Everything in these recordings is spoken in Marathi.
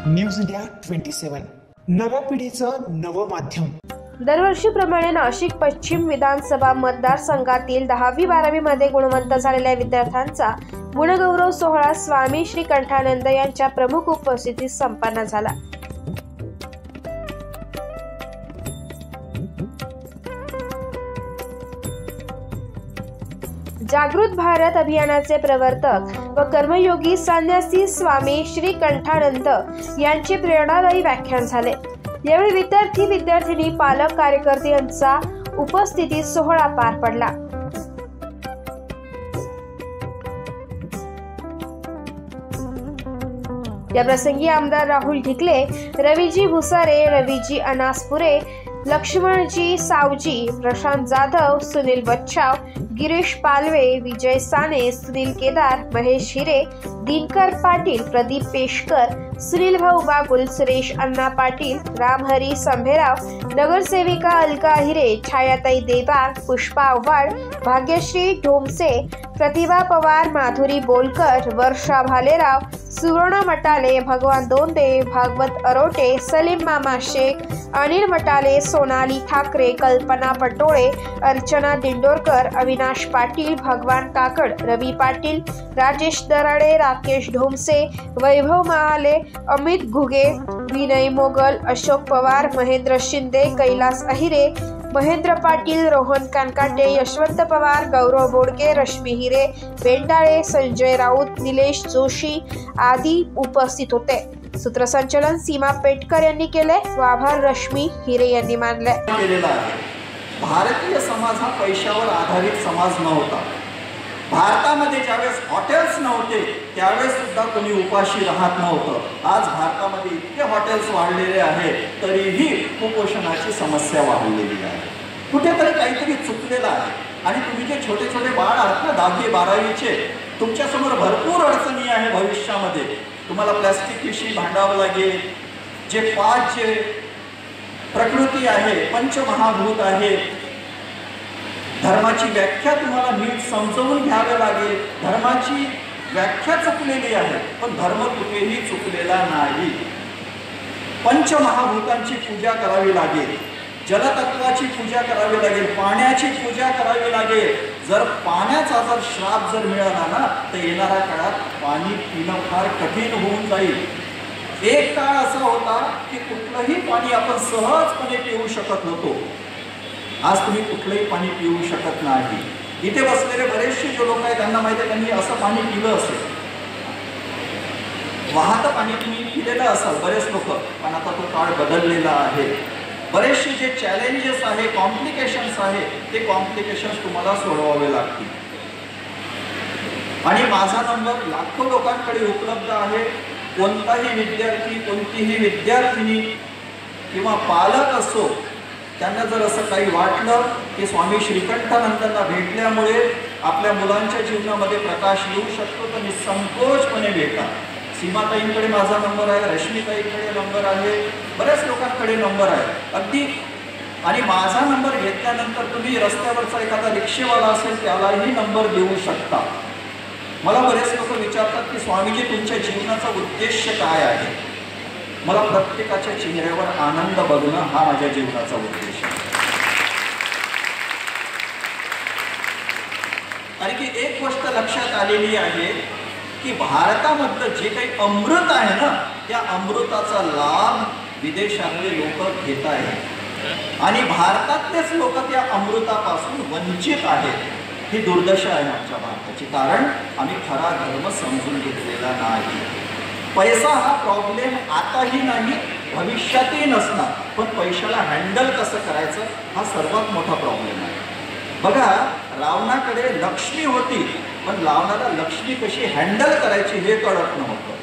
न्यूज इंडिया 27 नव्या पिढीचं नवं माध्यम। दरवर्षीप्रमाणे नाशिक पश्चिम विधानसभा मतदारसंघातील 10वी-12वी मध्ये गुणवंत झालेल्या विद्यार्थ्यांचा गुणगौरव सोहळा स्वामी श्री कंठानंद यांच्या प्रमुख उपस्थितीत संपन्न झाला। जागृत भारत अभियानाचे प्रवर्तक व कर्मयोगी संन्यासी स्वामी श्री कंठानंद यांचे प्रेरणादायी व्याख्यान झाले। यावेळी विद्यार्थी विद्यार्थिनी पालक कार्यकर्ते यांचा उपस्थितीत सोहळा पार पडला। या प्रसंगी आमदार राहुल ढिकले, रवीजी भुसारे, रवीजी अनासपुरे, लक्ष्मणजी सावजी, प्रशांत जाधव, सुनील बच्चाव, गिरीश पालवे, विजय साने, सुनील केदार, महेश हिरे, दिनकर पाटील, प्रदीप पेशकर, सुनील भाऊ बागुल, सुरेश अण्णा पाटील, रामहरी संभेराव, नगरसेविका अलका हिरे, छायाताई देबाग, पुष्पा आव्हाड, भाग्यश्री ढोमसे, प्रतिभा पवार, माधुरी बोलकर, वर्षा भालेराव, सुवर्ण मटाले, भगवान दोंदे, भागवत अरोटे, सलीम मामा शेख, अनिल मटाले, सोनाली ठाकरे, कल्पना पटोळे, अर्चना दिंडोरकर, अविनाश पाटील, भगवान काकड, रवी पाटील, राजेश दराडे, राकेश ढोमसे, वैभव महाले, अमित घुगे, विनय मोगल, अशोक पवार, महेंद्र शिंदे, कैलास अहिरे, महेंद्र पाटील, रोहन कानकाटे, यशवंत पवार, गौरव बोडके, रश्मी हिरे, बेंडाळे, संजय राऊत, निलेश जोशी आदी उपस्थित होते। सूत्रसंचालन सीमा पेटकर यांनी केले व आभार रश्मी हिरे यांनी मानले। भारतीय समाज हा पैशावर आधारित समाज नव्हता। भारतामध्ये ज्यावेळेस हॉटेल्स नव्हते त्यावेळेस सुद्धा कोणी उपाशी राहत नव्हतं। आज भारतामध्ये इतके हॉटेल्स वाढलेले आहेत तरीही कुपोषणाची समस्या वाढलेली आहे। कुठेतरी काहीतरी चुकलेलं आहे आणि तुम्ही जे छोटे छोटे बाळ आहात ना 10वी 12वीचे, तुमच्यासमोर भरपूर अडचणी आहे। भविष्यामध्ये तुम्हाला प्लास्टिक पिशवी भांडावं लागेल। जे 5 जे प्रकृती आहे, पंचमहाभूत आहे, धर्माची व्याख्या तुम्हाला नीट समजवून घ्यावी लागेल। धर्माची व्याख्या चुकलेली आहे पण धर्म कुठेही चुकलेला नाही। पंचमहाभूतांची पूजा करावी लागेल, जलतत्वाची पूजा करावी लागेल, पाण्याची पूजा करावी लागेल। जर पाण्याचा जर श्राप जर मिळाला ना तर येणाऱ्या काळात पाणी पिणं फार कठीण होऊन जाईल। एक काळ असा होता की कुठलंही पाणी आपण सहजपणे पिऊ शकत होतो। आज तुम्ही कुठलंही पाणी पिऊ शकत नाही। इथे बसलेले बरेचसे जे लोक आहेत त्यांना माहिती आहे त्यांनी असं पाणी पिलं असेल, वाहतं पाणी तुम्ही पिलेलं असाल बरेच लोक, पण आता तो काळ बदललेला आहे। बरेचसे जे चॅलेंजेस आहे, कॉम्प्लिकेशन्स आहे, ते कॉम्प्लिकेशन्स तुम्हाला सोडवावे लागतील। आणि माझा नंबर लाखो लोकांकडे उपलब्ध आहे। कोणताही विद्यार्थी, कोणतीही विद्यार्थिनी किंवा पालक असो, त्यांना जर असं काही वाटलं की स्वामी श्रीकंठानंदांना भेटल्यामुळे आपल्या मुलांच्या जीवनामध्ये प्रकाश येऊ शकतो तर निसंकोचपणे भेटा। सीमाताईंकडे माझा नंबर आहे, रश्मीताईंकडे नंबर आहे, बऱ्याच लोकांकडे नंबर आहे अगदी। आणि माझा नंबर घेतल्यानंतर तुम्ही रस्त्यावरचा एखादा रिक्षेवाला असेल त्यालाही नंबर देऊ शकता। मला बरेच लोक विचारतात की स्वामीजी तुमच्या जीवनाचा उद्देश काय आहे? मला प्रत्येकाच्या चेहऱ्यावर आनंद बघणं हा माझ्या जीवनाचा उद्देश आहे। आणि की एक गोष्ट लक्षात आलेली आहे की भारतामधलं जे काही अमृत आहे ना त्या अमृताचा लाभ विदेशातले लोक घेत आहेत आणि भारतातलेच लोक त्या अमृतापासून वंचित आहेत। ही दुर्दशा आहे आमच्या भारताची, कारण आम्ही खरा धर्म समजून घेतलेला नाही। पैसा हा प्रॉब्लेम आताही नाही, भविष्यातही नसणार, पण पैशाला हँडल कसं करायचं हा सर्वात मोठा प्रॉब्लेम आहे। बघा, रावणाकडे लक्ष्मी होती पण रावणाला लक्ष्मी कशी हँडल करायची हे कळत नव्हतं।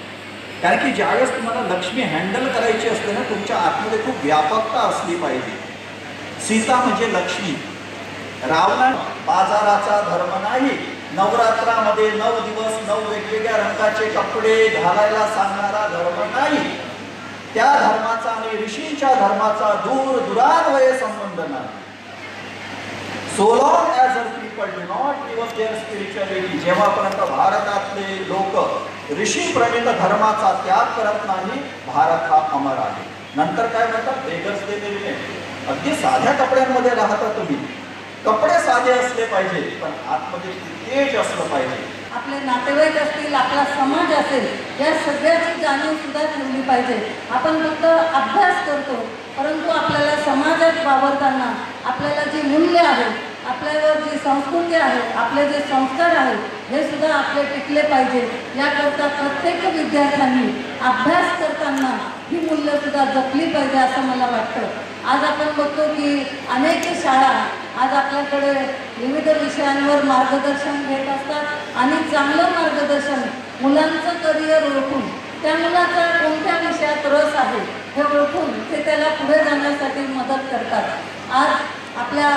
कारण की ज्यावेळेस तुम्हाला लक्ष्मी हँडल करायची असते ना तुमच्या आतमध्ये खूप व्यापकता असली पाहिजे। सीता म्हणजे लक्ष्मी। रावण बाजाराचा धर्म नाही, नवरात्रामध्ये 9 दिवस 9 वेगवेगळ्या रंगाचे कपडे घालायला सांगणारा धर्म नाही। त्या धर्माचा आणि ऋषींच्या धर्माचा दूर दुरान्वये संबंध नाही। So long as our people do not give up their spirituality, जेव्हापर्यंत भारतातले लोक ऋषी प्रणित धर्माचा त्याग करत नाही, भारत हा अमर आहे. नंतर काय म्हणतात, बेगर्स डे दिले. अगदी साध्या कपड्यांमध्ये राहता तुम्ही, कपडे साधे असले पाहिजे पण आतमध्ये तेज असलं पाहिजे. आपले नातेवाईक असतील, आपला समाज असेल, या सगळ्याची जाणीव सुद्धा ठेवली पाहिजे. आपण फक्त अभ्यास करतो, परंतु आपल्याला समाजात वावरताना आपल्याला जी मूल्य आहेत, आपल्यावर जी संस्कृती आहे, आपले जे संस्कार आहेत, हे सुद्धा आपले टिकले पाहिजे. याकरता प्रत्येक विद्यार्थ्यांनी अभ्यास करताना ही मूल्य सुद्धा जपली पाहिजे असं मला वाटतं. आज आपण बघतो की अनेक शाळा आज आपल्याकडे विविध विषयांवर मार्गदर्शन घेत असतात आणि चांगलं मार्गदर्शन, मुलांचं करिअर ओळखून, त्या मुलाचा कोणत्या विषयात रस आहे हे ओळखून ते त्याला पुढे जाण्यासाठी मदत करतात. आज आपल्या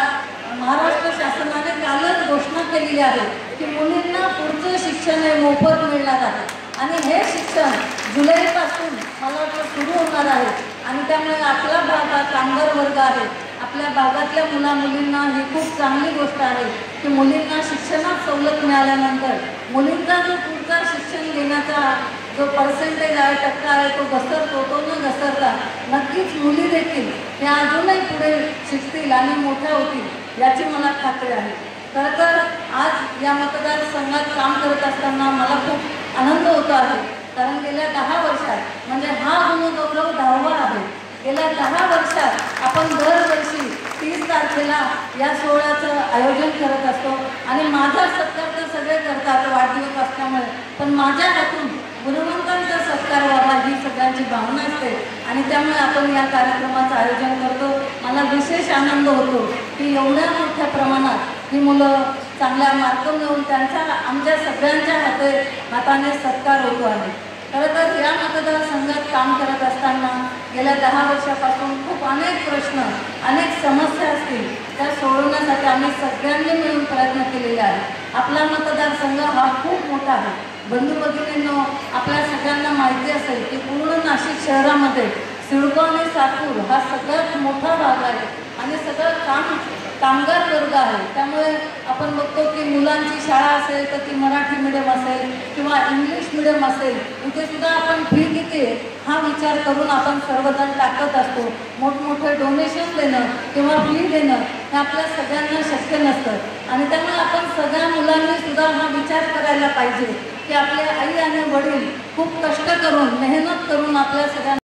महाराष्ट्र शासनाने कालच घोषणा केलेली आहे की मुलींना पुढचं शिक्षण हे मोफत मिळणार आहे आणि हे शिक्षण जुलैपासून मला वाटतं सुरू होणार आहे. आणि त्यामुळे आपला भाग हा कामगार वर्ग आहे, आपल्या भागातल्या मुलींना ही खूप चांगली गोष्ट आहे की मुलींना शिक्षणात सवलत मिळाल्यानंतर मुलींचा जो पुढचा शिक्षण घेण्याचा जो पर्सेंटेज आहे, टक्का आहे, तो घसरतो. तो न घसरता नक्कीच मुली देखील हे अजूनही पुढे शिकतील आणि मोठ्या होतील याची मला खात्री आहे. खरं तर आज या मतदारसंघात काम करत असताना मला खूप आनंद होतो आहे, कारण गेल्या 10 वर्षात म्हणजे हा गुणगौरव 10वा आहे. गेल्या 10 वर्षात आपण दरवर्षी 30 तारखेला या सोहळ्याचं आयोजन करत असतो आणि माझा सत्कार तर सगळे करतात वाढदिवस असल्यामुळे, पण माझ्या हातून गुणवंतांचा सत्कार व्हावा ही सगळ्यांची भावना असते आणि त्यामुळे आपण या कार्यक्रमाचं आयोजन करतो. मला विशेष आनंद होतो की एवढ्या मोठ्या प्रमाणात ही मुलं चांगल्या मार्क मिळवून त्यांचा आमच्या सगळ्यांच्या हाताने सत्कार होतो आहे. खरं तर या मतदारसंघात काम करत असताना गेल्या 10 वर्षापासून खूप अनेक प्रश्न, अनेक समस्या असतील त्या सोडवण्यासाठी आम्ही सगळ्यांनी मिळून प्रयत्न केलेले आहे. आपला मतदारसंघ हा खूप मोठा आहे. बंधू भगिनींनो, आपल्या सगळ्यांना माहिती असेल की पूर्ण नाशिक शहरामध्ये सिडको आणि साकूर हा सगळ्यात मोठा भाग आहे आणि सगळं कामगार वर्ग आहे. त्यामुळे आपण बघतो की मुलांची शाळा असेल तर ती मराठी मीडियम असेल किंवा इंग्लिश मीडियम असेल, इथे सुद्धा आपण फी किती हा विचार करून आपण सर्वजण टाकत असतो. मोठमोठे डोनेशन देणं किंवा फी देणं हे आपल्या सगळ्यांना शक्य नसतं आणि त्यामुळे आपण सगळ्या मुलांनी सुद्धा हा विचार करायला पाहिजे की आपले आई आणि वडील खूप कष्ट करून, मेहनत करून आपल्या सगळ्यांना